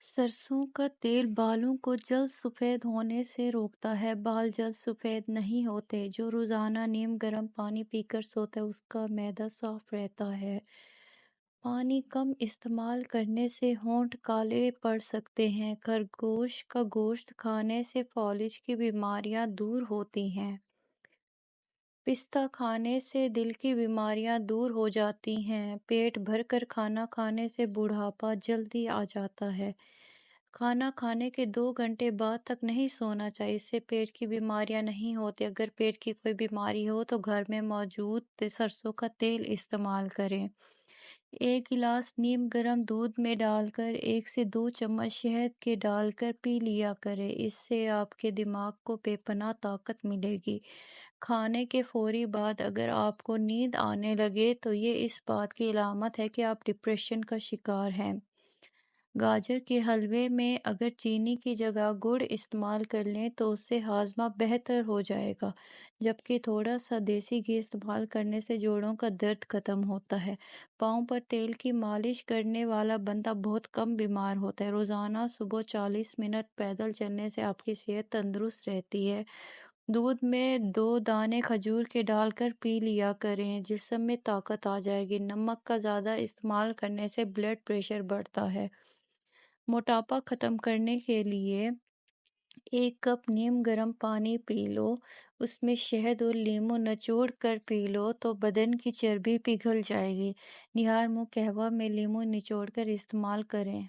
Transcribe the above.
सरसों का तेल बालों को जल्द सफेद होने से रोकता है। बाल जल्द सफेद नहीं होते। जो रोजाना नीम गर्म पानी पीकर सोता है उसका मैदा साफ रहता है। पानी कम इस्तेमाल करने से होंठ काले पड़ सकते हैं। खरगोश का गोश्त खाने से फॉलिज की बीमारियां दूर होती हैं। पिस्ता खाने से दिल की बीमारियां दूर हो जाती हैं। पेट भरकर खाना खाने से बुढ़ापा जल्दी आ जाता है। खाना खाने के 2 घंटे बाद तक नहीं सोना चाहिए। इससे पेट की बीमारियां नहीं होती। अगर पेट की कोई बीमारी हो तो घर में मौजूद सरसों का तेल इस्तेमाल करें। 1 गिलास नीम गर्म दूध में डालकर 1 से 2 चम्मच शहद के डालकर पी लिया करें। इससे आपके दिमाग को बेपनाह ताकत मिलेगी। खाने के फौरी बाद अगर आपको नींद आने लगे तो ये इस बात की अलामत है कि आप डिप्रेशन का शिकार हैं। गाजर के हलवे में अगर चीनी की जगह गुड़ इस्तेमाल कर लें तो उससे हाजमा बेहतर हो जाएगा, जबकि थोड़ा सा देसी घी इस्तेमाल करने से जोड़ों का दर्द खत्म होता है। पाँव पर तेल की मालिश करने वाला बंदा बहुत कम बीमार होता है। रोजाना सुबह 40 मिनट पैदल चलने से आपकी सेहत तंदुरुस्त रहती है। दूध में 2 दाने खजूर के डालकर पी लिया करें, जिस्म में ताकत आ जाएगी। नमक का ज़्यादा इस्तेमाल करने से ब्लड प्रेशर बढ़ता है। मोटापा खत्म करने के लिए 1 कप नीम गर्म पानी पी लो। उसमें शहद और लीमू निचोड़ कर पी लो तो बदन की चर्बी पिघल जाएगी। निहार मुँह कहवा में लीमू निचोड़ कर इस्तेमाल करें।